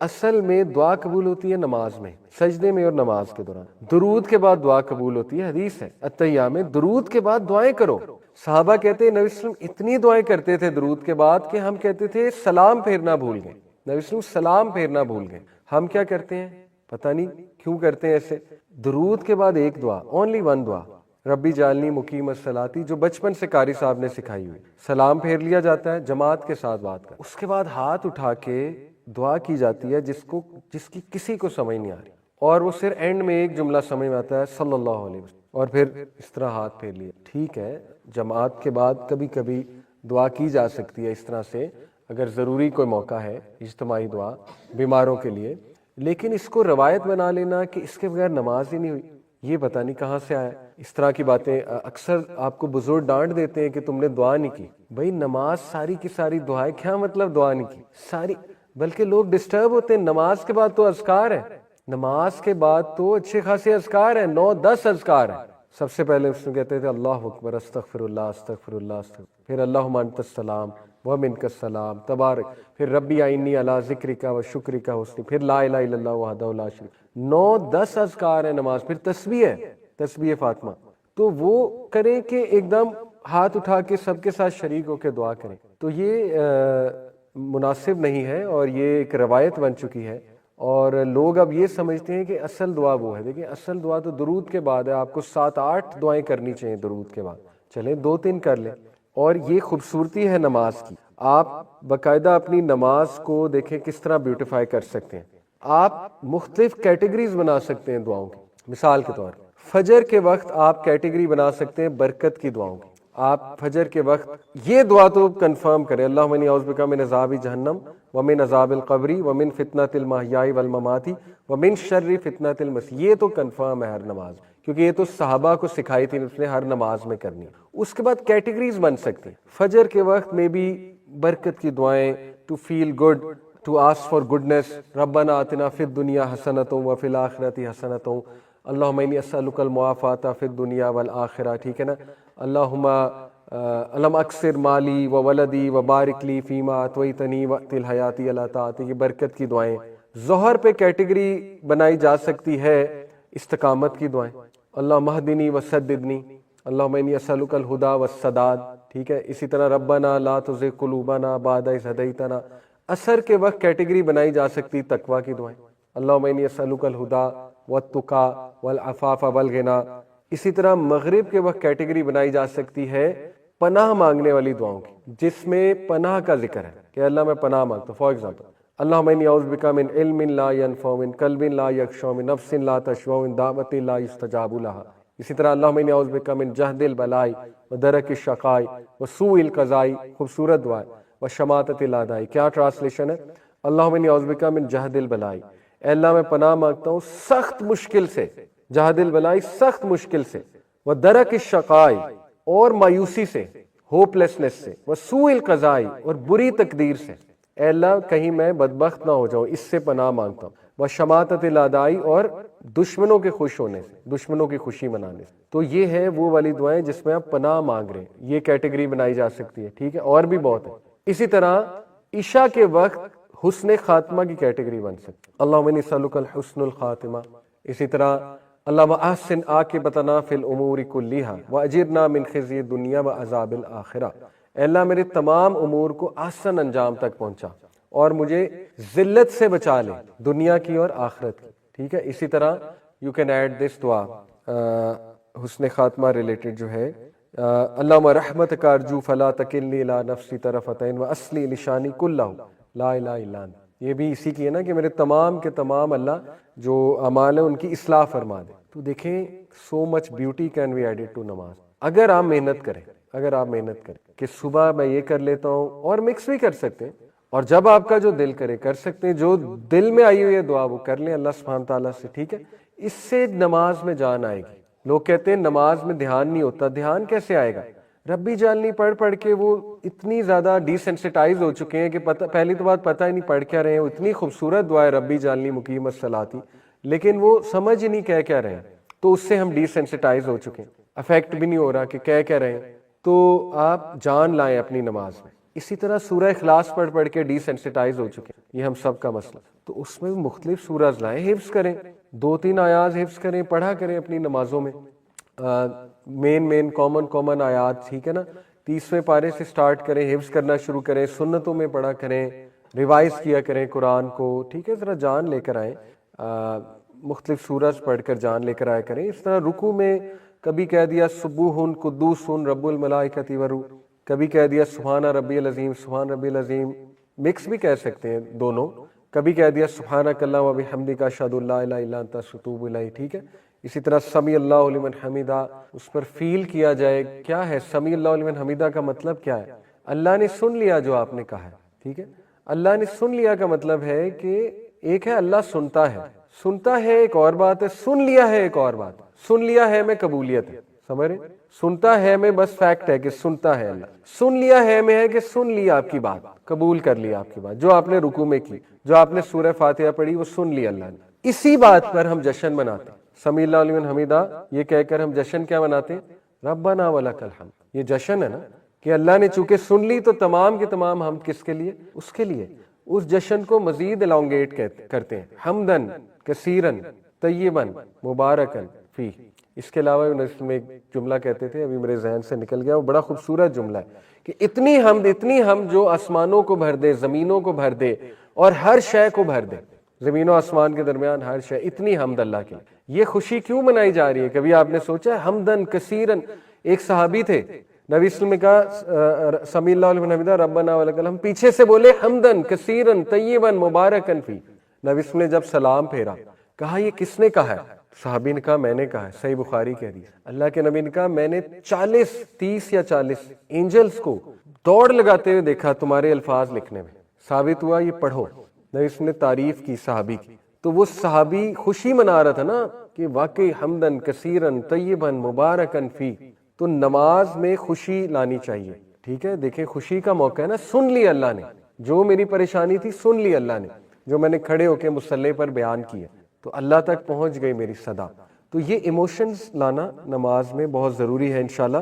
اصل میں دعا قبول ہوتی ہے نماز میں، سجدے میں اور نماز کے دوران۔ درود کے بعد دعا قبول ہوتی ہے، حدیث ہے التحیہ میں درود کے بعد دعائیں کرو۔ صحابہ کہتے ہیں نبی صلی اللہ علیہ وسلم اتنی دعائیں کرتے تھے درود کے بعد کہ ہم کہتے تھے سلام پھیرنا بھول گئے، نبی صلی اللہ علیہ وسلم سلام پھیرنا بھول گئے۔ ہم کیا کرتے ہیں پتہ نہیں کیوں کرتے ہیں ایسے، درود کے بعد ایک دعا، اونلی ون دعا، ربی جعلنی مقیم الصلاۃ، جو بچپن سے قاری صاحب نے سکھائی ہوئی، سلام پھیر لیا جاتا ہے جماعت کے ساتھ بات کر، اس کے بعد ہاتھ اٹھا کے دعا کی جاتی ہے جس کی کسی کو سمجھ نہیں آ رہی، اور وہ صرف اینڈ میں ایک جملہ سمجھ میں آتا ہے صلی اللہ علیہ وسلم، اور پھر اس طرح ہاتھ پھیر لیا۔ ٹھیک ہے جماعت کے بعد کبھی کبھی دعا کی جا سکتی ہے اس طرح سے، اگر ضروری کوئی موقع ہے اجتماعی دعا بیماروں کے لیے، لیکن اس کو روایت بنا لینا کہ اس کے بغیر نماز ہی نہیں ہوئی، یہ پتہ نہیں کہاں سے آیا۔ اس طرح کی باتیں اکثر آپ کو بزرگ ڈانٹ دیتے ہیں کہ تم نے دعا نہیں کی۔ بھائی نماز ساری کی ساری دعائیں، کیا مطلب دعا نہیں کی ساری؟ بلکہ لوگ ڈسٹرب ہوتے ہیں، نماز کے بعد تو اذکار ہے، نماز کے بعد تو اچھے خاصے اذکار ہیں، 9-10 اذکار ہیں۔ سب سے پہلے اس میں کہتے تھے اللہ اکبر، استغفر اللہ استغفر اللہ استغفر، پھر اللہم انت السلام ومنک السلام تبارک، پھر ربی اعنی علی ذکرک و شکرک حسن، پھر لا الہ الا اللہ وحدہ لا شریک، 9-10 اذکار ہیں نماز، پھر تسبیح ہے، تسبیح فاطمہ، تو وہ کریں کہ ایک دم ہاتھ اٹھا کے سب کے ساتھ شریک ہو کے دعا کریں، تو یہ مناسب نہیں ہے، اور یہ ایک روایت بن چکی ہے، اور لوگ اب یہ سمجھتے ہیں کہ اصل دعا وہ ہے۔ دیکھیں اصل دعا تو درود کے بعد ہے، آپ کو 7-8 دعائیں کرنی چاہیے درود کے بعد، چلیں 2-3 کر لیں۔ اور یہ خوبصورتی ہے نماز کی، آپ باقاعدہ اپنی نماز کو دیکھیں کس طرح بیوٹیفائی کر سکتے ہیں، آپ مختلف کیٹیگریز بنا سکتے ہیں دعاؤں کی۔ مثال کے طور فجر کے وقت آپ کیٹیگری بنا سکتے ہیں برکت کی دعاؤں کی، آپ فجر کے وقت یہ دعا تو کنفرم کریں، اللہم انی اعوذ بک من عذاب جہنم ومن عذاب القبر ومن فتنۃ المحیاء والممات ومن شر فتنۃ المسیح، یہ تو کنفرم ہے ہر نماز، کیونکہ یہ تو صحابہ کو سکھائی تھی، اس نے ہر نماز میں کرنی۔ اس کے بعد کیٹیگریز بن سکتی ہیں، فجر کے وقت میں بھی برکت کی دعائیں، to feel good, to ask for goodness, ربنا آتنا فی الدنیا حسنۃ وفی الآخرۃ حسنۃ، اللہم انی اسألک المعافاۃ فی الدنیا والآخرہ، ٹھیک ہے نا، اللہم اکثر مالی و ولدی و بارک لی فیما اعطیتنی وقت الحیاتی اللہ تعالی، یہ برکت کی دعائیں۔ ظہر پہ کیٹیگری بنائی جا سکتی ہے استقامت کی دعائیں، اللہم اہدنی وسددنی، اللہم انی اسألک الہدی والسداد، ٹھیک ہے، اسی طرح ربنا لا تزغ قلوبنا بعد اذ ہدیتنا۔ عصر کے وقت کیٹیگری بنائی جا سکتی تقوی کی دعائیں، اللہم انی اسألک الہدی والتقی والعفاف والغنی۔ اسی طرح مغرب کے وقت کیٹیگری بنائی جا سکتی ہے پناہ مانگنے والی دعاؤں کی، جس میں پناہ کا ذکر ہے کہ اللہ میں پناہ مانگتا ہوں، فار ایگزامپل اللہم انی اعوذ بک من علم لا ینفع، من قلب لا یخشع، من نفس لا تشبع، من دعوت لا یستجاب لها۔ اسی طرح اللہم انی اعوذ بک من جہد البلاء ودرک الشقاء وسوء القضاء، خوبصورت دعا ہے، وشماتۃ الاعداء۔ کیا ٹرانسلیشن ہے؟ اللہم انی اعوذ بک من جہد البلاء، اے اللہ میں پناہ مانگتا ہوں سخت مشکل سے، جہد البلاء سخت مشکل سے، ودرک الشقاء اور مایوسی سے، ہوپ لیسنس سے، وسوء القضاء اور بری تقدیر سے، اے اللہ کہیں میں بدبخت نہ ہو جاؤں، اس سے پناہ مانگتا ہوں، وشماتۃ الاعداء اور دشمنوں کے خوش ہونے سے، دشمنوں کی خوشی منانے سے۔ تو یہ ہے وہ والی دعائیں جس میں آپ پناہ مانگ رہے ہیں، یہ کیٹیگری بنائی جا سکتی ہے، ٹھیک ہے، اور بھی بہت ہے۔ اسی طرح عشاء کے وقت حسن خاتمہ کی کیٹیگری بن سکتی ہے، اللہم انی اسألک الحسن الخاتمہ۔ اسی طرح اللہم احسن عاقبتنا فی الامور کلھا واجرنا من خزی الدنیا وعذاب الآخرہ، اے اللہ میرے تمام امور کو احسن انجام تک پہنچا اور مجھے ذلت سے بچا لے، دنیا کی اور آخرت کی، ٹھیک ہے۔ اسی طرح یو کین ایڈ دس دعا حسن خاتمہ ریلیٹڈ جو ہے، اللہم رحمتک ارجو فلا تکلنی الی نفسی طرفۃ عین واصلح لشانی کلہ لا الہ الا انت، یہ بھی اسی کی ہے نا کہ میرے تمام کے تمام اللہ جو اعمال ہیں ان کی اصلاح فرما دے۔ تو دیکھیں so much beauty can be added to نماز، اگر آپ محنت کریں، اگر آپ محنت کریں کہ صبح میں یہ کر لیتا ہوں، اور مکس بھی کر سکتے ہیں، اور جب آپ کا جو دل کرے کر سکتے ہیں، جو دل میں آئی ہوئی ہے دعا وہ کر لیں اللہ سبحانہ تعالیٰ سے، ٹھیک ہے۔ اس سے نماز میں جان آئے گی۔ لوگ کہتے ہیں نماز میں دھیان نہیں ہوتا، دھیان کیسے آئے گا؟ ربی جعلنی پڑھ پڑھ کے وہ اتنی زیادہ ڈی سینسٹائز ہو چکے ہیں کہ پہلی تو بات پتہ ہی نہیں پڑھ کیا رہے ہیں، اتنی خوبصورت دعا ہے ربی جعلنی مقیم الصلاۃ، لیکن وہ سمجھ ہی نہیں کہہ کیا رہے ہیں، تو اس سے ہم ڈی سینسٹائز ہو چکے ہیں، افیکٹ بھی نہیں ہو رہا کہ کہہ کیا رہے ہیں۔ تو آپ جان لائیں اپنی نماز میں۔ اسی طرح سورہ اخلاص پڑھ پڑھ کے ڈی سینسٹائز ہو چکے ہیں، یہ ہم سب کا مسئلہ۔ تو اس میں مختلف سورج لائیں، حفظ کریں، 2-3 آیات حفظ کریں، پڑھا کریں اپنی نمازوں میں، مین کامن آیات، ٹھیک ہے نا، 30ویں پارے سے سٹارٹ کریں، حفظ کرنا شروع کریں، سنتوں میں پڑھا کریں، ریوائز کیا کریں قرآن کو، ٹھیک ہے، ذرا جان لے کر آئیں، مختلف سورج پڑھ کر جان لے کر آیا کریں۔ اس طرح رکوع میں کبھی کہہ دیا سبوح قدوس رب الملائکۃ والروح، کبھی کہہ دیا سبحان ربی العظیم، سبحان ربی العظیم، مکس بھی کہہ سکتے ہیں دونوں، کبھی کہہ دیا سبحانک اللہم وبحمدک اشہد ان لا الہ الا انت اتوب الیک، ٹھیک ہے۔ اسی طرح سمیع اللہ لمن حمیدہ، اس پر فیل کیا جائے کیا ہے سمیع اللہ لمن حمیدہ کا مطلب کیا ہے؟ اللہ نے سن لیا جو آپ نے کہا ہے، ٹھیک ہے۔ اللہ نے سن لیا کا مطلب ہے کہ ایک ہے اللہ سنتا ہے ایک اور بات ہے، سن لیا ہے ایک اور بات، سن لیا ہے میں قبولیت ہے، سمجھ رہے؟ سنتا ہے میں بس فیکٹ ہے کہ سنتا ہے اللہ، سن لیا ہے میں ہے کہ سن لیا آپ کی بات، قبول کر لیا آپ کی بات، جو آپ نے رکوع میں کی، جو آپ نے سورہ فاتحہ پڑھی وہ سن لیا اللہ نے۔ اسی بات پر ہم جشن مناتے ہیں، سمیع اللہ لمن حمیدہ یہ کہہ کر ہم جشن کیا مناتے ہیں؟ ربنا ولک الحمد، یہ جشن ہے نا کہ اللہ نے چونکہ سن لی تو تمام کے تمام ہم کس کے لیے؟ اس کے لیے۔ اس جشن کو مزید الانگیٹ کرتے ہیں، حمدن کثیرن طیبن مبارکن فی۔ اس کے علاوہ میں ایک جملہ کہتے تھے، ابھی میرے ذہن سے نکل گیا، وہ بڑا خوبصورت جملہ ہے کہ اتنی حمد جو آسمانوں کو بھر دے، زمینوں کو بھر دے اور ہر شے کو بھر دے، زمین و آسمان کے درمیان ہر شے، اتنی حمد اللہ کی۔ یہ خوشی کیوں منائی جا رہی ہے؟ کبھی آپ نے سوچا ہے؟ حمدن کثیرن، ایک صحابی تھے، نبی صلی اللہ علیہ وسلم نے کہا سمیع اللہ لمن حمیدہ ربنا ولک الحمد، پیچھے سے بولے حمدن کثیرن طیبا مبارکن فی۔ نبی صلی اللہ علیہ وسلم نے جب سلام پھیرا کہا یہ کس نے کہا ہے؟ صحابی نے کہا میں نے کہا ہے، صحیح بخاری کہہ دی۔ اللہ کے نبی نے کہا میں نے 30 یا 40 اینجلز کو دوڑ لگاتے ہوئے دیکھا تمہارے الفاظ لکھنے میں، ثابت ہوا یہ پڑھو۔ نبی صلی اللہ علیہ وسلم نے تعریف کی صحابی کی، تو وہ صحابی خوشی منا رہا تھا نا کہ واقعی حمدن کثیرن طیبا مبارکن فی۔ تو نماز میں خوشی لانی چاہیے، ٹھیک ہے۔ دیکھیں خوشی کا موقع ہے نا، سن لی اللہ نے، جو میری پریشانی تھی سن لی اللہ نے، جو میں نے کھڑے ہو کے مصلی پر بیان کیا تو اللہ تک پہنچ گئی میری صدا۔ تو یہ ایموشنز لانا نماز میں بہت ضروری ہے انشاءاللہ۔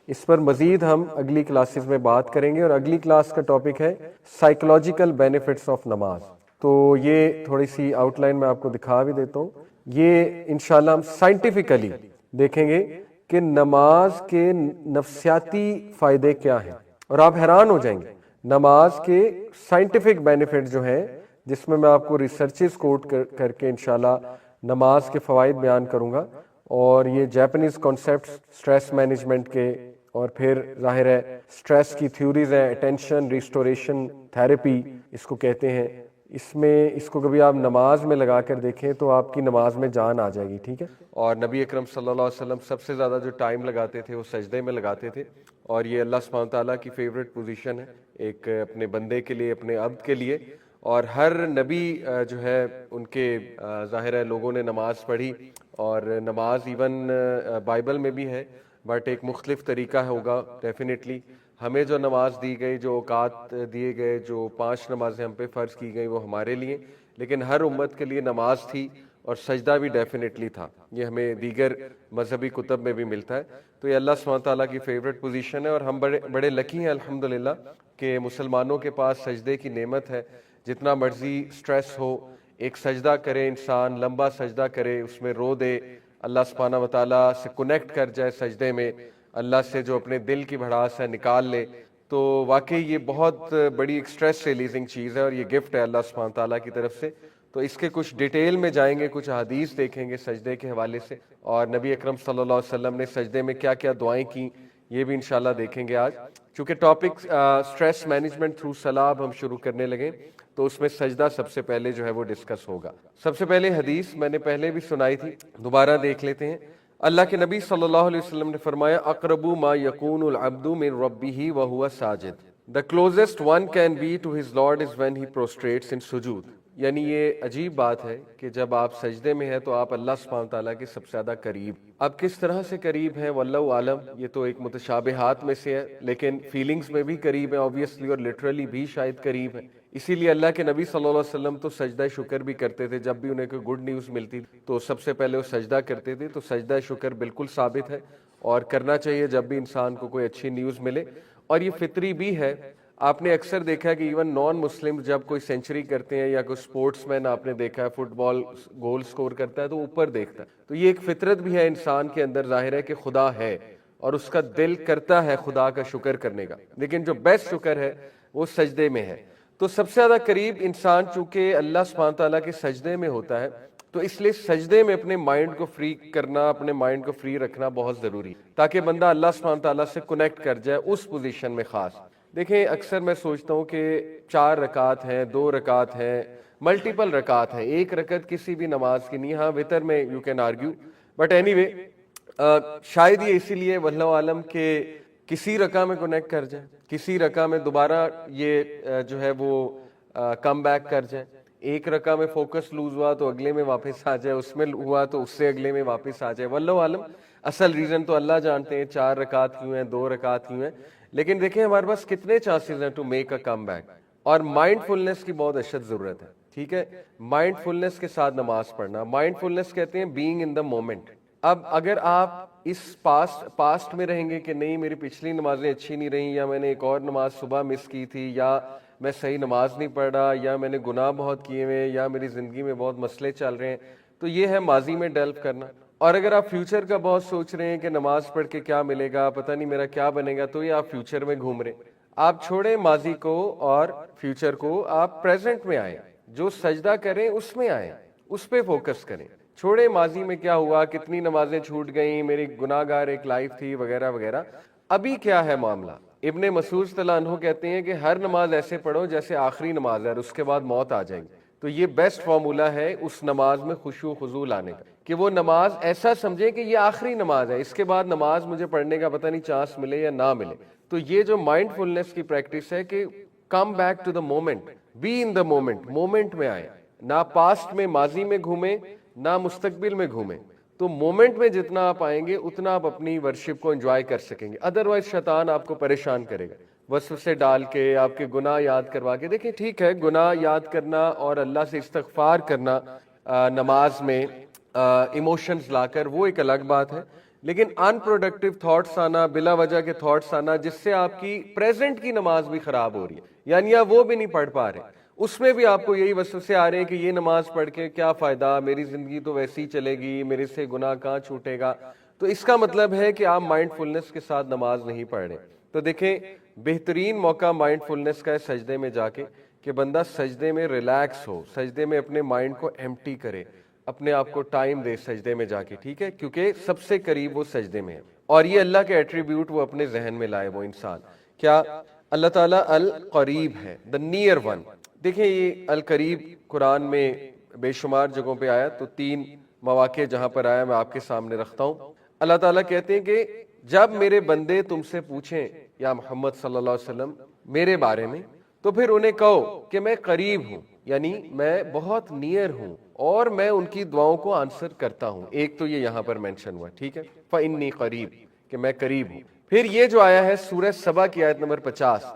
اس پر مزید ہم اگلی کلاسز میں بات کریں گے، اور اگلی کلاس کا ٹاپک ہے سائیکولوجیکل بینیفٹس آف نماز۔ تو یہ تھوڑی سی آؤٹ لائن میں آپ کو دکھا بھی دیتا ہوں۔ یہ انشاءاللہ ہم سائنٹیفیکلی دیکھیں گے کہ نماز کے نفسیاتی فائدے کیا ہیں، اور آپ حیران ہو جائیں گے نماز کے سائنٹیفک بینیفٹ جو ہیں، جس میں آپ کو ریسرچز کوٹ کر کے انشاءاللہ نماز کے فوائد بیان کروں گا۔ اور یہ جاپنیز کانسیپٹس سٹریس مینجمنٹ کے، اور پھر ظاہر ہے سٹریس کی تھیوریز ہیں، اٹینشن ریسٹوریشن تھراپی اس کو کہتے ہیں۔ اس کو کبھی آپ نماز میں لگا کر دیکھیں تو آپ کی نماز میں جان آ جائے گی، ٹھیک ہے۔ اور نبی اکرم صلی اللہ علیہ وسلم سب سے زیادہ جو ٹائم لگاتے تھے وہ سجدے میں لگاتے تھے، اور یہ اللہ سبحانہ تعالیٰ کی فیوریٹ پوزیشن ہے ایک اپنے بندے کے لیے، اپنے عبد کے لیے۔ اور ہر نبی جو ہے ان کے ظاہر ہے لوگوں نے نماز پڑھی، اور نماز ایون بائبل میں بھی ہے، بٹ ایک مختلف طریقہ ہوگا ڈیفینیٹلی۔ ہمیں جو نماز دی گئی، جو اوقات دیے گئے، جو 5 نمازیں ہم پہ فرض کی گئی وہ ہمارے لیے، لیکن ہر امت کے لیے نماز تھی، اور سجدہ بھی ڈیفینیٹلی تھا۔ یہ ہمیں دیگر مذہبی کتب میں بھی ملتا ہے۔ تو یہ اللہ سبحانہ تعالیٰ کی فیوریٹ پوزیشن ہے، اور ہم بڑے لکی ہیں الحمدللہ کہ مسلمانوں کے پاس سجدے کی نعمت ہے۔ جتنا مرضی سٹریس ہو، ایک سجدہ کرے انسان، لمبا سجدہ کرے، اس میں رو دے، اللہ سبحانہ وتعالیٰ سے کنیکٹ کر جائے سجدے میں، اللہ سے جو اپنے دل کی بھڑاس ہے نکال لے، تو واقعی یہ بہت بڑی ایک سٹریس ریلیزنگ چیز ہے، اور یہ گفٹ ہے اللہ سبحانہ تعالیٰ کی طرف سے۔ تو اس کے کچھ ڈیٹیل میں جائیں گے، کچھ حدیث دیکھیں گے سجدے کے حوالے سے، اور نبی اکرم صلی اللہ علیہ وسلم نے سجدے میں کیا کیا دعائیں کی یہ بھی انشاءاللہ دیکھیں گے آج۔ چونکہ ٹاپک سٹریس مینجمنٹ تھرو صلاح ہم شروع کرنے لگے، تو اس میں سجدہ سب سے پہلے جو ہے وہ ڈسکس ہوگا۔ سب سے پہلے حدیث میں نے پہلے بھی سنائی تھی، دوبارہ دیکھ لیتے ہیں۔ اللہ کے نبی صلی اللہ علیہ وسلم نے فرمایا اقرب ما یکون العبد من ربہ وہو Sajid, the closest one can be to his Lord is when he prostrates in sujood۔ یعنی یہ عجیب بات ہے کہ جب آپ سجدے میں ہیں تو آپ اللہ سبحانہ تعالیٰ کے سب سے زیادہ قریب۔ اب کس طرح سے قریب ہیں واللہ عالم، یہ تو ایک متشابہات میں سے ہے، لیکن فیلنگز میں بھی قریب ہیں obviously، اور لٹرلی بھی شاید قریب ہیں۔ اسی لیے اللہ کے نبی صلی اللہ علیہ وسلم تو سجدہ شکر بھی کرتے تھے، جب بھی انہیں کوئی گڈ نیوز ملتی تو سب سے پہلے وہ سجدہ کرتے تھے۔ تو سجدہ شکر بالکل ثابت ہے، اور کرنا چاہیے جب بھی انسان کو کوئی اچھی نیوز ملے، اور یہ فطری بھی ہے۔ آپ نے اکثر دیکھا ہے کہ ایون نان مسلم جب کوئی سینچری کرتے ہیں یا کوئی سپورٹس مین آپ نے دیکھا ہے فٹ بال گول سکور کرتا ہے تو اوپر دیکھتا ہے. تو یہ ایک فطرت بھی ہے انسان کے اندر، ظاہر ہے کہ خدا ہے اور اس کا دل کرتا ہے خدا کا شکر کرنے کا، لیکن جو بیسٹ شکر ہے وہ سجدے میں ہے. تو سب سے زیادہ قریب انسان چونکہ اللہ سبحانہ تعالیٰ کے سجدے میں ہوتا ہے، تو اس لیے سجدے میں اپنے مائنڈ کو فری کرنا، اپنے مائنڈ کو فری رکھنا بہت ضروری ہے تاکہ بندہ اللہ سبحانہ تعالیٰ سے کنیکٹ کر جائے اس پوزیشن میں. خاص دیکھیں اکثر میں سوچتا ہوں کہ 4 رکعت ہیں، 2 رکعت ہیں، ملٹیپل رکعت ہیں، ایک رکعت کسی بھی نماز کی نہیں. ہاں وتر میں you can argue, but any way شاید یہ اسی لیے واللہ عالم کہ کسی رکعہ میں کنیکٹ کر جائیں، کسی رکعہ میں دوبارہ یہ جو ہے وہ کم بیک کر جائیں. ایک رکعہ میں فوکس لوز ہوا تو اگلے میں واپس آ جائے، اس میں ہوا تو اس سے اگلے میں واپس آ جائے. واللہ عالم اصل ریزن تو اللہ جانتے ہیں 4 رکعت کیوں ہیں، 2 رکعت کیوں ہیں. لیکن دیکھیں ہمارے پاس کتنے چانسز ہیں to make a comeback, اور مائنڈ فلنس کی بہت اشد ضرورت ہے. ٹھیک ہے، مائنڈ فلنس کے ساتھ نماز پڑھنا. مائنڈ فلنس کہتے ہیں بینگ ان دا مومنٹ. اب اگر آپ اس پاسٹ میں رہیں گے کہ نہیں میری پچھلی نمازیں اچھی نہیں رہیں، یا میں نے ایک اور نماز صبح مس کی تھی، یا میں صحیح نماز نہیں پڑھ رہا، یا میں نے گناہ بہت کیے ہوئے، یا میری زندگی میں بہت مسئلے چل رہے ہیں، تو یہ ہے ماضی میں ڈیلو کرنا. اور اگر آپ فیوچر کا بہت سوچ رہے ہیں کہ نماز پڑھ کے کیا ملے گا، پتہ نہیں میرا کیا بنے گا، تو یہ آپ فیوچر میں گھوم رہے ہیں. آپ چھوڑیں ماضی کو اور فیوچر کو، آپ پریزنٹ میں آئیں، جو سجدہ کریں اس میں آئیں، اس پہ فوکس کریں. چھوڑیں ماضی میں کیا ہوا، کتنی نمازیں چھوٹ گئیں، میری گناہ گار ایک لائف تھی وغیرہ وغیرہ. ابھی کیا ہے معاملہ؟ ابن مسعود رضی اللہ عنہ کہتے ہیں کہ ہر نماز ایسے پڑھو جیسے آخری نماز ہے اور اس کے بعد موت آ جائے گی. تو یہ بیسٹ فارمولہ ہے اس نماز میں خشوع و خضوع لانے کا، کہ وہ نماز ایسا سمجھے کہ یہ آخری نماز ہے، اس کے بعد نماز مجھے پڑھنے کا پتہ نہیں چانس ملے یا نہ ملے. تو یہ جو مائنڈ فلنس کی پریکٹس ہے کہ come back to the moment, be in the moment, moment میں آئے، نہ پاسٹ میں ماضی میں گھومیں نہ مستقبل میں گھومیں. تو مومنٹ میں جتنا آپ آئیں گے اتنا آپ اپنی ورشپ کو انجوائے کر سکیں گے. ادروائز شیطان آپ کو پریشان کرے گا وسوسے ڈال کے، آپ کے گناہ یاد کروا کے. دیکھیں ٹھیک ہے، گناہ یاد کرنا اور اللہ سے استغفار کرنا نماز میں ایموشنز لا کر، وہ ایک الگ بات ہے. لیکن ان پروڈکٹیو تھاٹس آنا، بلا وجہ کے تھاٹس آنا جس سے آپ کی پریزنٹ کی نماز بھی خراب ہو رہی ہے، یعنی آپ وہ بھی نہیں پڑھ پا رہے، اس میں بھی آپ کو یہی وسوسے آ رہے ہیں کہ یہ نماز پڑھ کے کیا فائدہ، میری زندگی تو ویسی ہی چلے گی، میرے سے گناہ کہاں چھوٹے گا. تو اس کا مطلب ہے کہ آپ مائنڈ فلنس کے ساتھ نماز نہیں پڑھ رہے. تو دیکھیں بہترین موقع مائنڈ فلنس کا ہے سجدے میں جا کے، کہ بندہ سجدے میں ریلیکس ہو، سجدے میں اپنے مائنڈ کو ایمٹی کرے، اپنے آپ کو ٹائم دے سجدے میں جا کے. ٹھیک ہے، کیونکہ سب سے قریب وہ سجدے میں ہے، اور یہ اللہ کے ایٹریبیوٹ وہ اپنے ذہن میں لائے وہ انسان. کیا؟ اللہ تعالیٰ القریب ہے، دا نیئر ون. دیکھیں یہ القریب قرآن میں بے شمار جگہوں پہ آیا، تو 3 مواقع جہاں پر آیا میں آپ کے سامنے رکھتا ہوں. اللہ تعالیٰ کہتے ہیں کہ جب میرے بندے تم سے پوچھیں یا محمد صلی اللہ علیہ وسلم میرے بارے میں، تو پھر انہیں کہو کہ میں قریب ہوں، یعنی میں بہت نیئر ہوں اور میں ان کی دعاؤں کو آنسر کرتا ہوں. ایک تو یہ یہاں پر مینشن ہوا، ٹھیک ہے، فَإِنِّي قریب، کہ میں قریب ہوں. پھر یہ جو آیا ہے سورہ سبا کی آیت نمبر 50،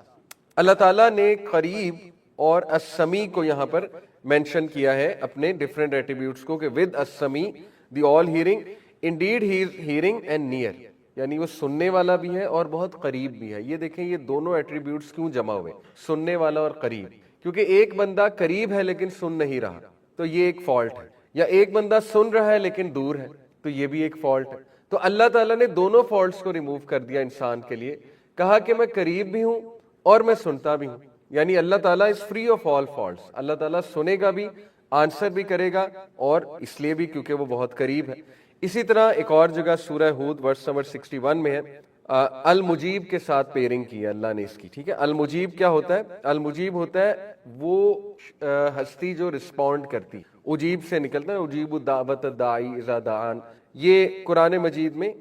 اللہ تعالیٰ نے قریب اور السمیع کو یہاں پر مینشن کیا ہے اپنے ڈیفرنٹ ایٹریبیوٹس کو، کہ ود السمیع the all hearing, indeed he is hearing and near, یعنی وہ سننے والا بھی ہے اور بہت قریب بھی ہے. یہ دیکھیں یہ دونوں ایٹریبیوٹس کیوں جمع ہوئے، سننے والا اور قریب؟ کیونکہ ایک بندہ قریب ہے لیکن سن نہیں رہا، تو یہ ایک فالٹ ہے، یا ایک بندہ سن رہا ہے لیکن دور ہے، تو یہ بھی ایک فالٹ ہے. تو اللہ تعالیٰ نے دونوں فالٹس کو ریموو کر دیا انسان کے لیے، کہا کہ میں قریب بھی ہوں اور میں سنتا بھی ہوں. یعنی اللہ تعالیٰ is free of all faults, اللہ تعالیٰ سنے گا بھی، آنسر بھی کرے گا، اور اس لیے بھی کیونکہ وہ بہت قریب ہے. اسی طرح ایک اور جگہ سورہ ہود ورس نمبر 61 میں ہے، المجیب کے ساتھ پیرنگ کی ہے اللہ نے اس کی. ٹھیک ہے، المجیب کیا ہوتا ہے؟ المجیب ہوتا ہے وہ ہستی جو رسپونڈ کرتی، اجیب سے نکلتا ہے، اجیب الدعوت الداعی اذا دعان. یہ قرآن مجید میں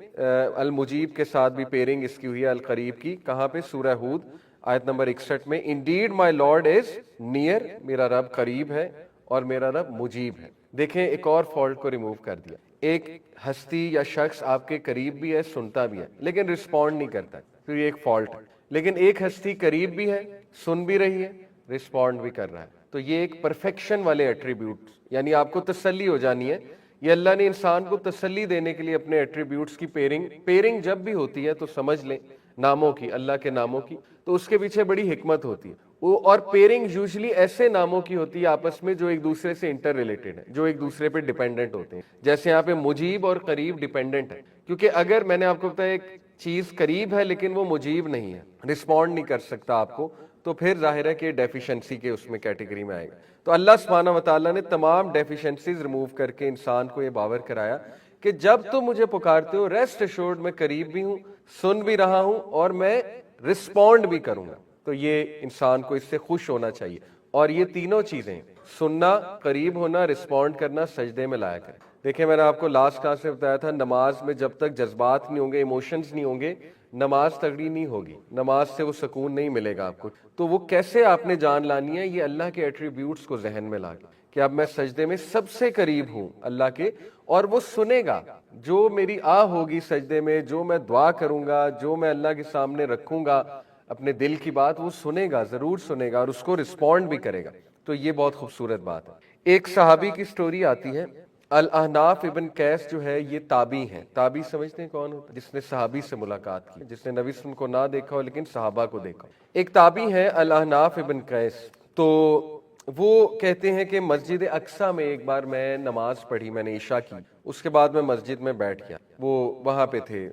المجیب کے ساتھ بھی پیرنگ اس کی ہوئی ہے القریب کی. کہاں پہ؟ سورہ ہود آیت نمبر 61 میں، indeed my lord is near, میرا رب قریب ہے اور میرا رب مجیب ہے. دیکھیں ایک اور فالٹ کو ریموو کر دیا. ایک ہستی یا شخص آپ کے قریب بھی ہے، سنتا بھی ہے، لیکن رسپونڈ نہیں کرتا، تو یہ ایک فالٹ ہے. لیکن ایک ہستی قریب بھی ہے، سن بھی رہی ہے، رسپونڈ بھی کر رہا ہے، تو یہ ایک پرفیکشن والے ایٹریبیوٹ. یعنی آپ کو تسلی ہو جانی ہے، یہ اللہ نے انسان کو تسلی دینے کے لیے اپنے ایٹریبیوٹس کی پیرنگ جب بھی ہوتی ہے تو سمجھ لیں ناموں کی، اللہ کے ناموں کی، تو اس کے پیچھے بڑی حکمت ہوتی ہے وہ، اور پیئرنگ یوزلی ایسے ناموں کی ہوتی ہے آپس میں جو ایک دوسرے سے انٹر ریلیٹڈ ہے، جو ایک دوسرے پہ ڈیپینڈنٹ ہوتے ہیں. جیسے یہاں پہ مجیب اور قریب ڈیپینڈنٹ ہے، کیونکہ اگر میں نے آپ کو بتایا ایک چیز قریب ہے لیکن وہ مجیب نہیں ہے، رسپونڈ نہیں کر سکتا آپ کو، تو پھر ظاہر ہے کہ ڈیفیشنسی کے اس میں کیٹیگری میں آئے گا. تو اللہ سبحانہ وتعالیٰ نے تمام ڈیفیشنسیز ریموو کر کے انسان کو یہ باور کرایا کہ جب تم مجھے پکارتے ہو ریسٹ ایشورڈ میں قریب بھی ہوں، سن بھی رہا ہوں، اور میں رسپونڈ بھی کروں گا. تو یہ انسان کو اس سے خوش ہونا چاہیے. اور یہ تینوں چیزیں، سننا، قریب ہونا، رسپونڈ کرنا، سجدے میں لایا کریں. دیکھیں میں نے آپ کو لاسٹ کلاس میں بتایا تھا، نماز میں جب تک جذبات نہیں ہوں گے، ایموشنز نہیں ہوں گے، نماز تگڑی نہیں ہوگی، نماز سے وہ سکون نہیں ملے گا آپ کو. تو وہ کیسے آپ نے جان لانی ہے؟ یہ اللہ کے ایٹریبیوٹس کو ذہن میں لا کے کہ اب میں سجدے میں سب سے قریب ہوں اللہ کے، اور وہ سنے گا جو میری ہوگی سجدے میں، جو میں دعا کروں گا، جو میں اللہ کے سامنے رکھوں گا اپنے دل کی بات، وہ سنے گا، ضرور سنے گا، اور اس کو رسپونڈ بھی کرے گا. تو یہ بہت خوبصورت بات ہے. ایک صحابی کی سٹوری آتی ہے، الاحناف ابن قیس جو ہے یہ تابعی ہیں. تابعی سمجھتے ہیں کون ہوتا ہے؟ جس نے صحابی سے ملاقات کی، جس نے نبی صلی اللہ علیہ وسلم کو نہ دیکھا ہو لیکن صحابہ کو دیکھا. ایک تابعی ہے الاحناف ابن قیس. تو وہ کہتے ہیں کہ مسجد اقصیٰ میں ایک بار میں نماز پڑھی، میں نے عشاء کی، اس کے بعد میں مسجد میں بیٹھ گیا. وہ وہاں پہ تھے،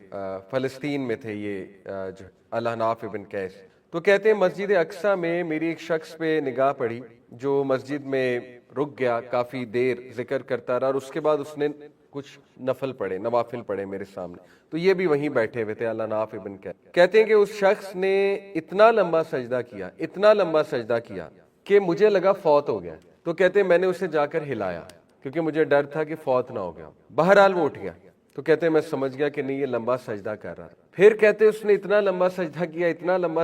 فلسطین میں تھے یہ جو الاحناف ابن قیس. تو کہتے ہیں مسجد اقصیٰ میں میری ایک شخص پہ نگاہ پڑی جو مسجد میں رک گیا، کافی دیر ذکر کرتا رہا، اور اس کے بعد اس نے کچھ نوافل پڑھے میرے سامنے. تو یہ بھی وہیں بیٹھے ہوئے تھے الاحناف ابن قیس. کہتے ہیں کہ اس شخص نے اتنا لمبا سجدہ کیا کہ مجھے لگا فوت ہو گیا. تو کہتے ہیں میں نے اسے جا کر ہلایا کیونکہ مجھے ڈر تھا کہ فوت نہ ہو گیا. بہرحال وہ اٹھ گیا. تو کہتے ہیں میں سمجھ گیا کہ نہیں، یہ لمبا سجدہ کر رہا. پھر کہتے ہیں اس نے اتنا لمبا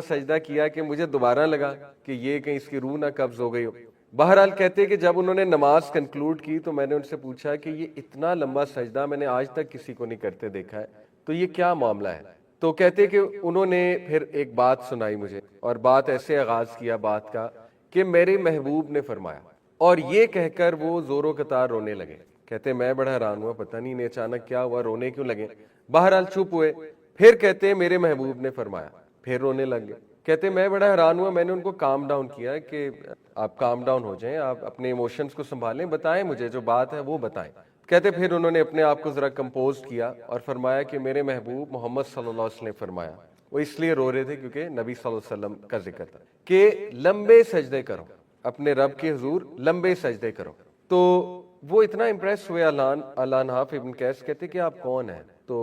سجدہ کیا کہ مجھے دوبارہ لگا کہ یہ کہیں اس کی روح نہ قبض ہو گئی ہو. بہرحال کہتے ہیں کہ جب انہوں نے نماز کنکلوڈ کی تو میں نے ان سے پوچھا کہ یہ اتنا لمبا سجدہ میں نے آج تک کسی کو نہیں کرتے دیکھا ہے، تو یہ کیا معاملہ ہے؟ تو کہتے کہ انہوں نے پھر ایک بات سنائی مجھے، اور بات ایسے آغاز کیا بات کا کہ میرے محبوب نے فرمایا، اور یہ کہہ کر وہ زور و قطار رونے لگے. کہتے میں بڑا حیران ہوا، پتہ نہیں انہیں اچانک کیا ہوا، رونے کیوں لگے. بہرحال چپ ہوئے. پھر کہتے ہیں میرے محبوب نے فرمایا، پھر رونے لگ گئے. کہتے میں بڑا حیران ہوا، میں نے ان کو کام ڈاؤن کیا کہ آپ کام ڈاؤن ہو جائیں، آپ اپنے ایموشنز کو سنبھالیں، بتائیں مجھے جو بات ہے وہ بتائیں. کہتے پھر انہوں نے اپنے آپ کو ذرا کمپوز کیا اور فرمایا کہ میرے محبوب محمد صلی اللہ علیہ وسلم نے فرمایا. وہ اس لیے رو رہے تھے کیونکہ نبی صلی اللہ علیہ وسلم کا ذکر تھا کہ لمبے سجدے کرو، اپنے رب کے حضور لمبے سجدے کرو. تو وہ اتنا امپریس ہوئے الاحناف ابن قیس. کہتے کہ آپ کون ہیں؟ تو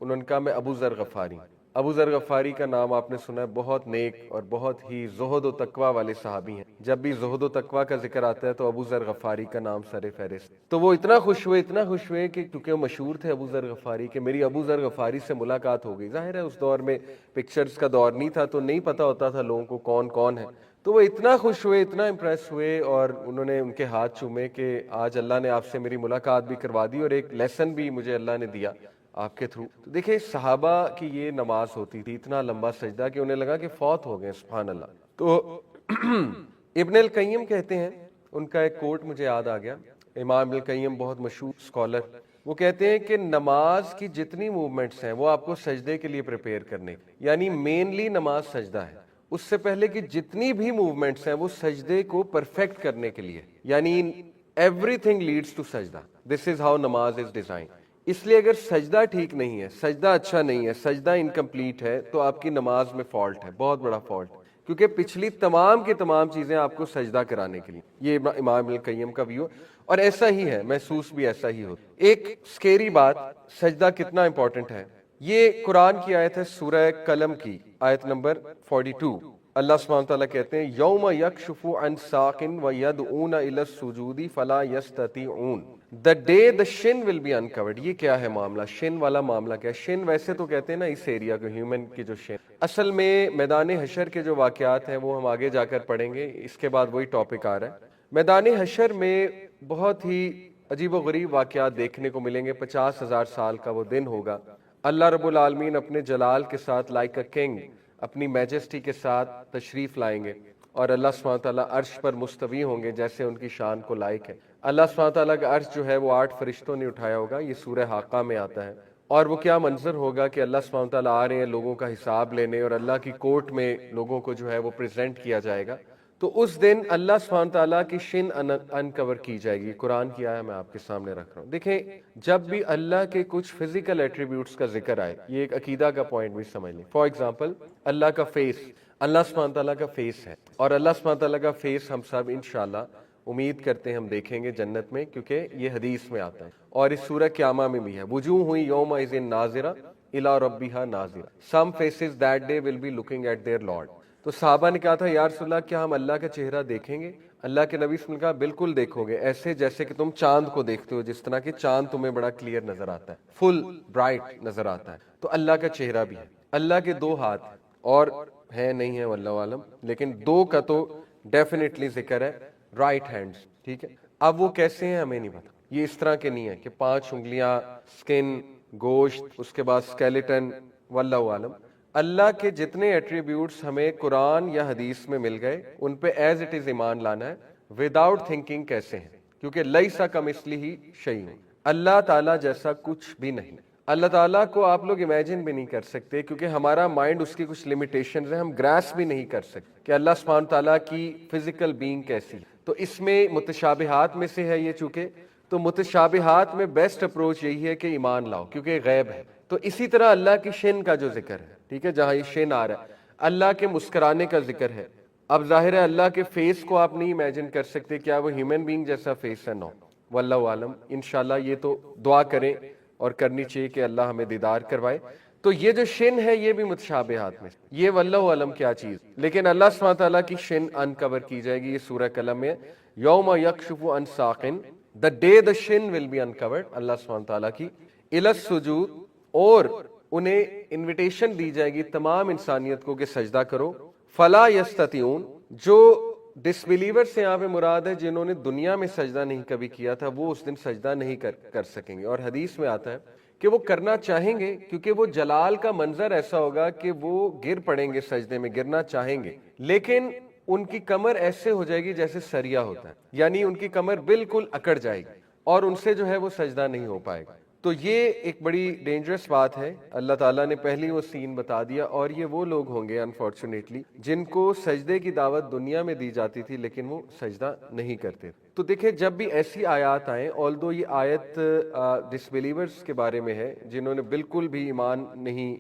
انہوں نے کہا میں ابو ذر غفاری. ابو ذر غفاری کا نام آپ نے سنا ہے، بہت نیک اور بہت ہی زہد و تقوی والے صحابی ہیں. جب بھی زہد و تقوی کا ذکر آتا ہے تو ابو ذر غفاری کا نام سر فہرست. تو وہ اتنا خوش ہوئے کہ کیونکہ وہ مشہور تھے ابو ذر غفاری کہ میری ابو ذر غفاری سے ملاقات ہو گئی. ظاہر ہے اس دور میں پکچرز کا دور نہیں تھا تو نہیں پتہ ہوتا تھا لوگوں کو کون کون ہے. تو وہ اتنا خوش ہوئے، اتنا امپریس ہوئے، اور انہوں نے ان کے ہاتھ چومے کہ آج اللہ نے آپ سے میری ملاقات بھی کروا دی اور ایک لیسن بھی مجھے اللہ نے دیا آپ کے تھرو. تو دیکھیں صحابہ کی یہ نماز ہوتی تھی، اتنا لمبا سجدہ کہ انہیں لگا کہ فوت ہو گئے. سبحان اللہ. تو ابن القیم کہتے ہیں، ان کا ایک کوٹ مجھے یاد آ گیا، امام ابن القیم بہت مشہور اسکالر. وہ کہتے ہیں کہ نماز کی جتنی موومنٹس ہیں وہ آپ کو سجدے کے لیے پریپیئر کرنے، یعنی مینلی نماز سجدہ ہے. اس سے پہلے کی جتنی بھی موومنٹس ہیں وہ سجدے کو پرفیکٹ کرنے کے لیے، یعنی ایوری تھنگ لیڈس ٹو سجدہ. دس از ہاؤ نماز از ڈیزائن. اس لیے اگر سجدہ ٹھیک نہیں ہے، سجدہ اچھا نہیں ہے، سجدہ انکمپلیٹ ہے، تو آپ کی نماز میں فالٹ ہے، بہت بڑا فالٹ. کیونکہ پچھلی تمام کی تمام چیزیں آپ کو سجدہ کرانے کے لیے. یہ امام ابن القیم کا ویو، اور ایسا ہی ہے، محسوس بھی ایسا ہی ہوتا. ایک سکیری بات، سجدہ کتنا امپورٹنٹ ہے. یہ قرآن کی آیت ہے سورہ قلم کی آیت نمبر 42. اللہ سبحانہ وتعالیٰ کہتے ہیں یوم یکشف عن ساق ویدعون الی السجود فلا یستطیعون. The day the shin will be uncovered. یہ کیا ہے معاملہ؟ شن والا معاملہ کیا ہے؟ شن ویسے تو کہتے ہیں نا اس ایریا کو، ہیومن کی جو شن، اصل میں میدان حشر کے جو واقعات ہیں وہ ہم آگے جا کر پڑھیں گے. اس کے بعد وہی ٹاپک آ رہا ہے. میدان حشر میں بہت ہی عجیب و غریب واقعات دیکھنے کو ملیں گے. 50,000 سال کا وہ دن ہوگا. اللہ رب العالمین اپنے جلال کے ساتھ لائک اے کنگ، اپنی میجسٹی کے ساتھ تشریف لائیں گے، اور اللہ سبحانہ تعالیٰ عرش پر مستوی ہوں گے جیسے ان کی شان کو لائق ہے. اللہ سبحانہ تعالیٰ کا عرش جو ہے وہ 8 فرشتوں نے اٹھایا ہوگا. یہ سورہ حاقہ میں آتا ہے. اور وہ کیا منظر ہوگا کہ اللہ سبحانہ و تعالیٰ آ رہے ہیں لوگوں کا حساب لینے، اور اللہ کی کورٹ میں لوگوں کو جو ہے وہ پریزنٹ کیا جائے گا. تو اس دن اللہ سبحانہ تعالیٰ کی شن انکور کی جائے گی. قرآن کی آیا میں آپ کے سامنے رکھ رہا ہوں. دیکھیں جب بھی اللہ کے کچھ فزیکل ایٹریبیوٹس کا ذکر آئے، یہ ایک عقیدہ کا پوائنٹ بھی سمجھ لیں. فار ایگزامپل اللہ کا فیس، اللہ سبحانہ تعالیٰ کا فیس ہے، اور اللہ سبحانہ تعالیٰ کا فیس ہم سب انشاءاللہ امید کرتے ہیں ہم دیکھیں گے جنت میں، کیونکہ یہ حدیث میں آتا ہے اور اس سورہ قیامہ میں بھی ہے. وجوہ ہوئی یومئذ ناظرہ الی ربہا ناظرہ، some faces that day will be looking at their lord. تو صحابہ نے کہا تھا یا رسول اللہ کیا ہم اللہ کا چہرہ دیکھیں گے؟ اللہ کے نبی صلی اللہ علیہ وسلم نے کہا بالکل دیکھو گے، ایسے جیسے کہ تم چاند کو دیکھتے ہو، جس طرح کہ چاند تمہیں بڑا کلیئر نظر آتا ہے، فل برائٹ نظر آتا ہے. تو اللہ کا چہرہ بھی ہے. اللہ کے 2 ہاتھ اور ہے نہیں ہے واللہ عالم، لیکن 2 کا تو ڈیفینیٹلی ذکر ہے، رائٹ ہینڈز. ٹھیک ہے، اب وہ کیسے ہیں ہمیں نہیں پتا. یہ اس طرح کے نہیں ہے کہ 5 انگلیاں، سکن، گوشت، اس کے بعد اسکیلیٹن، واللہ عالم. اللہ کے جتنے ایٹریبیوٹس ہمیں قرآن یا حدیث میں مل گئے ان پہ ایز اٹ از ایمان لانا ہے، وداؤٹ تھنکنگ کیسے ہیں، کیونکہ لیسا کمثلہ شیء، اللہ تعالیٰ جیسا کچھ بھی نہیں. اللہ تعالیٰ کو آپ لوگ امیجن بھی نہیں کر سکتے، کیونکہ ہمارا مائنڈ اس کی کچھ لمیٹیشنز ہیں، ہم گراس بھی نہیں کر سکتے کہ اللہ سبحانہ تعالیٰ کی فزیکل بینگ کیسی ہے. تو اس میں متشابہات میں سے ہے یہ، چونکہ تو متشابہات میں بیسٹ اپروچ یہی ہے کہ ایمان لاؤ، کیونکہ غیب ہے. تو اسی طرح اللہ کی شن کا جو ذکر ہے، ٹھیک ہے، جہاں یہ شن آ رہا ہے، اللہ کے مسکرانے کا ذکر ہے. اب ظاہر ہے اللہ کے فیس کو آپ نہیں امیجن کر سکتے، کیا وہ ہیومن بینگ جیسا فیس ہے؟ نو، واللہ عالم. انشاءاللہ یہ تو دعا کریں اور کرنی چاہیے کہ اللہ ہمیں دیدار کروائے. تو یہ جو شن ہے یہ بھی متشابہات میں، یہ واللہ عالم کیا چیز. لیکن اللہ سبحانہ تعالیٰ کی شن انکور کی جائے گی. یہ سورہ قلم میں یوم یکشف عن ساق، the day the shin will be uncovered، اللہ سبحانہ تعالیٰ کی الی السجود، اور انہیں انویٹیشن دی جائے گی تمام انسانیت کو کہ سجدہ کرو. فلا یستطیعون، جو ڈس بلیور سے یہاں پہ مراد ہے جنہوں نے دنیا میں سجدہ نہیں کبھی کیا تھا، وہ اس دن سجدہ نہیں کر سکیں گے. اور حدیث میں آتا ہے کہ وہ کرنا چاہیں گے، کیونکہ وہ جلال کا منظر ایسا ہوگا کہ وہ گر پڑیں گے سجدے میں، گرنا چاہیں گے، لیکن ان کی کمر ایسے ہو جائے گی جیسے سریا ہوتا ہے، یعنی ان کی کمر بالکل اکڑ جائے گی اور ان سے جو ہے وہ سجدہ نہیں ہو پائے گا. تو یہ ایک بڑی ڈینجرس بات ہے. اللہ تعالیٰ نے پہلی وہ سین بتا دیا، اور یہ وہ لوگ ہوں گے انفارچونیٹلی جن کو سجدے کی دعوت دنیا میں دی جاتی تھی لیکن وہ سجدہ نہیں کرتے. تو دیکھیں جب بھی ایسی آیات آئیں، آلدو یہ آیت ڈس بلیورز کے بارے میں ہے جنہوں نے بالکل بھی ایمان نہیں،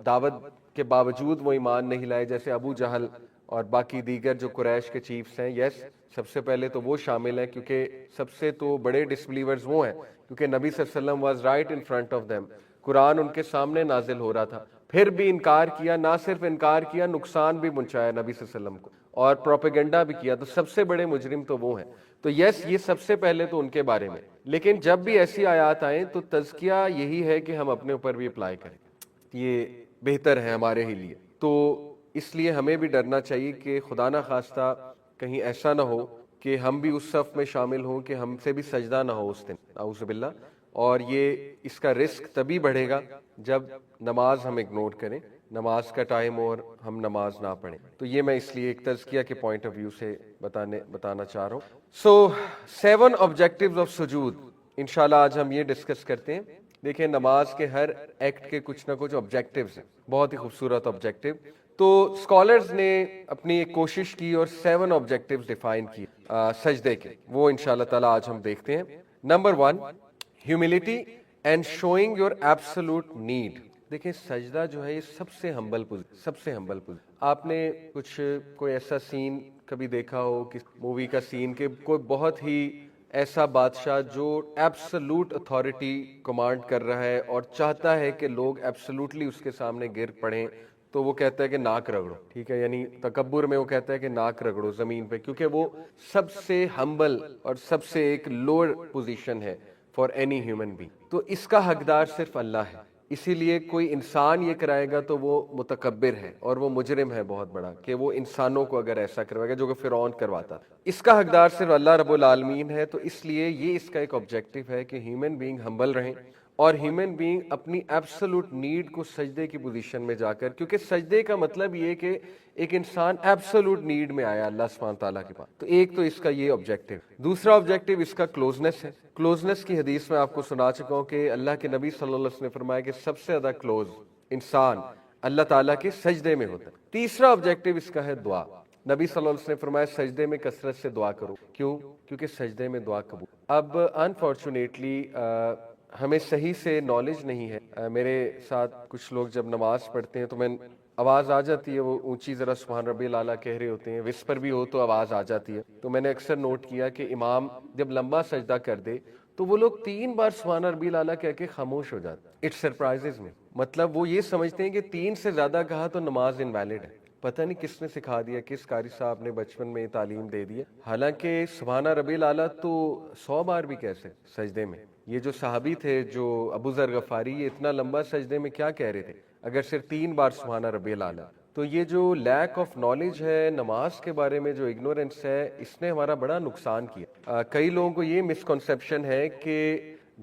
دعوت کے باوجود وہ ایمان نہیں لائے، جیسے ابو جہل اور باقی دیگر جو قریش کے چیفز ہیں. یس، سب سے پہلے تو وہ شامل ہیں، کیونکہ سب سے تو بڑے ڈس بلیورز وہ ہیں، کیونکہ نبی صلی اللہ علیہ وسلم was right in front of them. قرآن ان کے سامنے نازل ہو رہا تھا، پھر بھی انکار کیا. نہ صرف انکار کیا، نقصان بھی پہنچایا نبی صلی اللہ علیہ وسلم کو، اور پروپیگنڈا بھی کیا. تو سب سے بڑے مجرم تو وہ ہیں. تو یس، یہ سب سے پہلے تو ان کے بارے میں. لیکن جب بھی ایسی آیات آئیں تو تزکیہ یہی ہے کہ ہم اپنے اوپر بھی اپلائی کریں، یہ بہتر ہے ہمارے ہی لیے. تو اس لیے ہمیں بھی ڈرنا چاہیے کہ خدا نہ خواستہ کہیں ایسا نہ ہو کہ ہم بھی اس صف میں شامل ہوں کہ ہم سے بھی سجدہ نہ ہو اس دن، اعوذ باللہ. اور یہ اس کا رسک تبھی بڑھے گا جب نماز ہم اگنور کریں، نماز کا ٹائم اور ہم نماز نہ پڑھیں. تو یہ میں اس لیے ایک تزکیہ کے پوائنٹ آف ویو سے بتانا چاہ رہا ہوں. سو 7 آبجیکٹیوز آف سجود، انشاءاللہ آج ہم یہ ڈسکس کرتے ہیں. دیکھیں نماز کے ہر ایکٹ کے کچھ نہ کچھ آبجیکٹیوز ہیں، بہت ہی خوبصورت آبجیکٹیو. تو اسکالرز نے اپنی ایک کوشش کی اور 7 آبجیکٹیوز ڈیفائن کی سجدے کے، وہ انشاءاللہ تعالی آج ہم دیکھتے ہیں. Number 1، humility and showing your absolute need. دیکھیں سجدہ جو ہے یہ سب سے ہمبل پوزیشن. آپ نے کوئی ایسا سین کبھی دیکھا ہو کہ مووی کا سین کہ کوئی بہت ہی ایسا بادشاہ جو ایبسولوٹ اتھارٹی کمانڈ کر رہا ہے اور چاہتا ہے کہ لوگ ایبسولوٹلی اس کے سامنے گر پڑیں، تو وہ کہتا ہے کہ ناک رگڑو. ٹھیک ہے، یعنی تکبر میں وہ کہتا ہے کہ ناک رگڑو زمین پہ، کیونکہ وہ سب سے ہمبل اور سب سے ایک لوور پوزیشن ہے فار اینی ہیومن بینگ. تو اس کا حقدار صرف اللہ ہے. اسی لیے کوئی انسان یہ کرائے گا تو وہ متکبر ہے اور وہ مجرم ہے بہت بڑا، کہ وہ انسانوں کو اگر ایسا کروائے گا جو کہ فرعون کرواتا. اس کا حقدار صرف اللہ رب العالمین ہے. تو اس لیے یہ اس کا ایک آبجیکٹو ہے کہ ہیومن بینگ ہمبل رہیں اور ہیومن بینگ اپنی ایبسولوٹ نیڈ کو سجدے کی پوزیشن میں جا کر، کیونکہ سجدے کا مطلب یہ کہ ایک انسان ایبسولوٹ نیڈ میں آیا اللہ سبحانہ تعالیٰ کے پاس، تو ایک تو اس کا یہ آبجیکٹو۔ دوسرا آبجیکٹو اس کا کلوزنس ہے۔ کلوزنس کی حدیث میں آپ کو سنا چکا ہوں کہ اللہ کے نبی صلی اللہ علیہ وسلم نے فرمایا کہ سب سے زیادہ کلوز انسان اللہ تعالیٰ کے سجدے میں ہوتا ہے۔ تیسرا آبجیکٹو اس کا ہے دعا۔ نبی صلی اللہ علیہ وسلم نے فرمایا سجدے میں کثرت سے دعا کرو۔ کیوں؟ کیونکہ سجدے میں دعا قبول۔ اب انفارچونیٹلی ہمیں صحیح سے نالج نہیں ہے۔ میرے ساتھ کچھ لوگ جب نماز پڑھتے ہیں تو میں آواز آ جاتی ہے، وہ اونچی ذرا سبحان ربی الاعلیٰ کہہ رہے ہوتے ہیں، وسپر بھی ہو تو آواز آ جاتی ہے، تو میں نے اکثر نوٹ کیا کہ امام جب لمبا سجدہ کر دے تو وہ لوگ 3 بار سبحان ربی الاعلیٰ کہہ کے خاموش ہو جاتے۔ اٹ سرپرائزز می، مطلب وہ یہ سمجھتے ہیں کہ 3 سے زیادہ کہا تو نماز انویلڈ ہے۔ پتہ نہیں کس نے سکھا دیا، کس قاری صاحب نے بچپن میں تعلیم دے دی ہے، حالانکہ سبحان ربی الاعلیٰ تو 100 بار بھی کہہ سکتے سجدے میں۔ یہ جو صحابی تھے، جو ابو ذر غفاری، یہ اتنا لمبا سجدے میں کیا کہہ رہے تھے اگر صرف 3 بار سبحان ربی الاعلیٰ؟ تو یہ جو لیک آف نالج ہے نماز کے بارے میں، جو اگنورنس ہے، اس نے ہمارا بڑا نقصان کیا۔ کئی لوگوں کو یہ مسکنسیپشن ہے کہ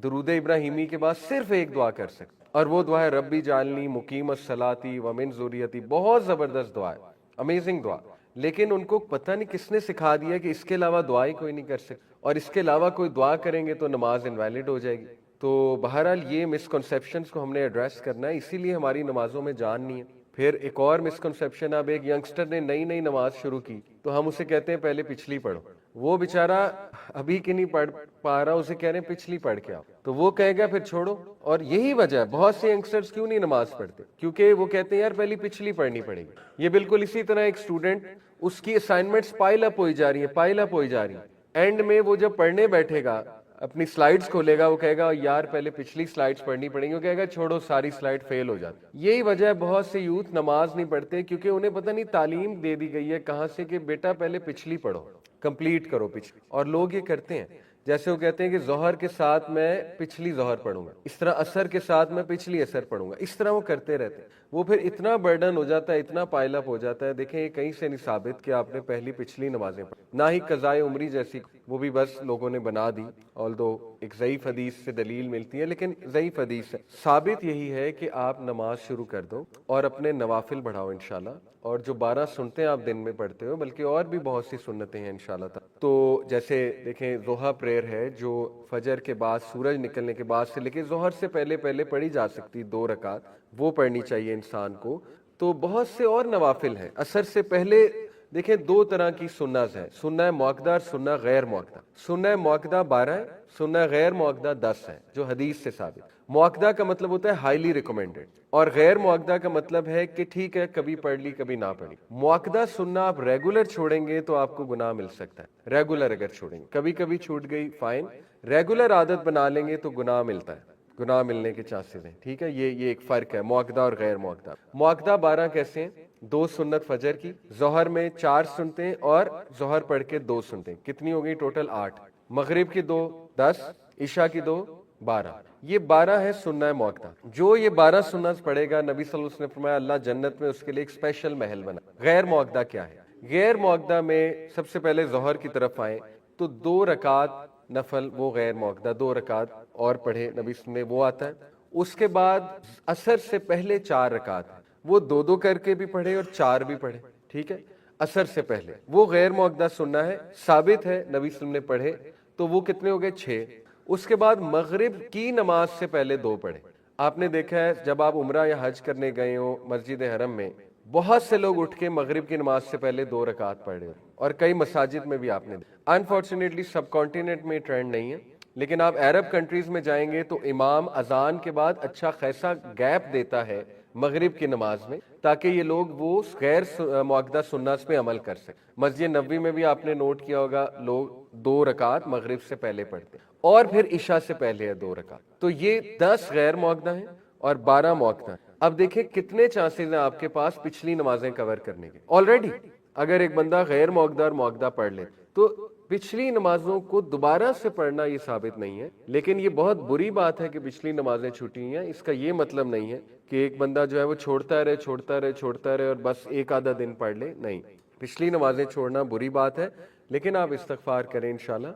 درود ابراہیمی کے بعد صرف ایک دعا کر سکتے، اور وہ دعا ہے ربی جعلنی مقیم الصلاۃ ومن ذریتی۔ بہت زبردست دعا ہے، امیزنگ دعا، لیکن ان کو پتہ نہیں کس نے سکھا دیا کہ اس کے علاوہ دعا ہی کوئی نہیں کر سکتا، اور اس کے علاوہ کوئی دعا کریں گے تو نماز انویلڈ ہو جائے گی۔ تو بہرحال یہ مسکنسیپشنز کو ہم نے ایڈریس کرنا ہے، اسی لیے ہماری نمازوں میں جان نہیں ہے۔ پھر ایک اور مسکنسیپشن، اب ایک ینگسٹر نے نئی نماز شروع کی تو ہم اسے کہتے ہیں پہلے پچھلی پڑھو۔ وہ بیچارہ ابھی کی نہیں پڑھ پا رہا، اسے کہہ رہے ہیں پچھلی پڑھ کے آؤ، تو وہ کہے گا پھر چھوڑو۔ اور یہی وجہ ہے بہت سے ینگسٹرز کیوں نہیں نماز پڑھتے، کیونکہ وہ کہتے ہیں یار پہلی پچھلی پڑھنی پڑے گی۔ یہ بالکل اسی طرح ایک اسٹوڈنٹ، اس کی اسائنمنٹس پائل اپ ہوئی جا رہی ہیں، پائل اپ ہوئی جا رہی ہیں، اینڈ میں وہ جب پڑھنے بیٹھے گا، اپنی سلائیڈز کھولے گا، وہ کہے گا یار پہلے پچھلی سلائیڈز پڑھنی پڑیں گی، وہ کہے گا چھوڑو ساری سلائیڈ فیل ہو جاتی۔ یہی وجہ ہے بہت سے یوتھ نماز نہیں پڑھتے، کیونکہ انہیں پتہ نہیں تعلیم دے دی گئی ہے کہاں سے کہ بیٹا پہلے پچھلی پڑھو، کمپلیٹ کرو پچھلی۔ اور لوگ یہ کرتے ہیں، جیسے وہ کہتے ہیں کہ ظہر کے ساتھ میں پچھلی ظہر پڑھوں گا، اس طرح عصر کے ساتھ میں پچھلی عصر پڑھوں گا، اس طرح وہ کرتے رہتے ہیں۔ وہ پھر اتنا برڈن ہو جاتا ہے، اتنا پائل اپ ہو جاتا ہے۔ دیکھیں یہ کہیں سے نہیں ثابت کہ آپ نے پہلی پچھلی نمازیں پڑھی، نہ ہی قضائے عمری جیسی، وہ بھی بس لوگوں نے بنا دی، آلدو ایک ضعیف حدیث سے دلیل ملتی ہے، لیکن ضعیف حدیث ہے۔ ثابت یہی ہے کہ آپ نماز شروع کر دو اور اپنے نوافل بڑھاؤ انشاءاللہ، اور جو 12 سنتیں آپ دن میں پڑھتے ہو، بلکہ اور بھی بہت سی سنتیں ہیں انشاءاللہ تعالی۔ تو جیسے دیکھیں ضحیٰ پریئر ہے جو فجر کے بعد، سورج نکلنے کے بعد سے لے کے ظہر سے پہلے پڑھی جا سکتی 2 رکعت، وہ پڑھنی چاہیے انسان کو۔ تو بہت سے اور نوافل ہیں۔ عصر سے پہلے دیکھیں 2 طرح کی سنت ہے، سنہ مؤکدہ اور سنہ غیر مؤکدہ۔ سنہ مؤکدہ 12 ہے، سنہ غیر مؤکدہ 10 ہے، جو حدیث سے ثابت۔ مؤکدہ کا مطلب ہوتا ہے ہائیلی ریکمینڈڈ، اور غیر مؤکدہ کا مطلب ہے کہ ٹھیک ہے کبھی پڑھ لی کبھی نہ پڑھی۔ مؤکدہ سنہ آپ ریگولر چھوڑیں گے تو آپ کو گناہ مل سکتا ہے، ریگولر اگر چھوڑیں گے، کبھی کبھی چھوٹ گئی فائن، ریگولر عادت بنا لیں گے تو گناہ ملتا ہے، گناہ ملنے کے چانسز ہیں، ٹھیک ہے۔ یہ ایک فرق ہے مؤکدہ اور غیر مؤکدہ۔ مؤکدہ 12 کیسے ہیں؟ 2 سنت فجر کی، ظہر میں 4 سنتیں، اور ظہر پڑھ کے 2 سنتیں، کتنی ہو گئی ٹوٹل 8۔ مغرب کی 2 10، عشاء کی 2 12۔ یہ 12 ہے سنہ مؤکدہ۔ جو یہ 12 سنت پڑھے گا، نبی صلی اللہ علیہ وسلم نے فرمایا اللہ جنت میں اس کے لیے ایک اسپیشل محل بنا۔ غیر مؤکدہ کیا ہے؟ غیر مؤکدہ میں سب سے پہلے ظہر کی طرف آئیں تو 2 رکعت نفل، وہ غیر مؤکدہ 2 رکعت اور پڑھے نبی صلی اللہ علیہ وسلم نے، وہ آتا ہے۔ اس کے بعد عصر سے پہلے 4 رکعت، وہ 2 کر کے بھی پڑھے اور 4 بھی پڑھے، ٹھیک ہے، عصر سے پہلے، وہ غیر مؤکدہ سنہ ہے، ثابت ہے نبی صلی اللہ علیہ وسلم نے پڑھے، تو وہ کتنے ہو گئے 6۔ اس کے بعد مغرب کی نماز سے پہلے 2 پڑھے۔ آپ نے دیکھا ہے جب آپ عمرہ یا حج کرنے گئے ہو مسجد حرم میں، بہت سے لوگ اٹھ کے مغرب کی نماز سے پہلے 2 رکعت پڑھ رہے ہیں، اور کئی مساجد میں بھی آپ نے۔ انفارچونیٹلی سب کانٹیننٹ میں ٹرینڈ نہیں ہے، لیکن آپ عرب کنٹریز میں جائیں گے تو امام اذان کے بعد اچھا خیسا گیپ دیتا ہے مغرب کی نماز میں، تاکہ یہ لوگ وہ غیر مؤکدہ سنت پہ عمل کر سکیں۔ مسجد نبوی میں بھی آپ نے نوٹ کیا ہوگا لوگ 2 رکعت مغرب سے پہلے پڑھتے ہیں، اور پھر عشاء سے پہلے ہے 2 رکعت۔ تو یہ 10 غیر مؤکدہ ہیں اور 12 مؤکدہ ہیں۔ اب دیکھیں کتنے چانسز ہیں آپ کے پاس پچھلی نمازیں کور کرنے کے۔ آلریڈی اگر ایک بندہ غیر مؤکدہ اور مؤکدہ پڑھ لے تو پچھلی نمازوں کو دوبارہ سے پڑھنا یہ ثابت نہیں ہے، لیکن یہ بہت بری بات ہے کہ پچھلی نمازیں چھوٹی ہیں۔ اس کا یہ مطلب نہیں ہے کہ ایک بندہ جو ہے وہ چھوڑتا رہے اور بس ایک آدھا دن پڑھ لے، نہیں، پچھلی نمازیں چھوڑنا بری بات ہے، لیکن آپ استغفار کریں انشاءاللہ۔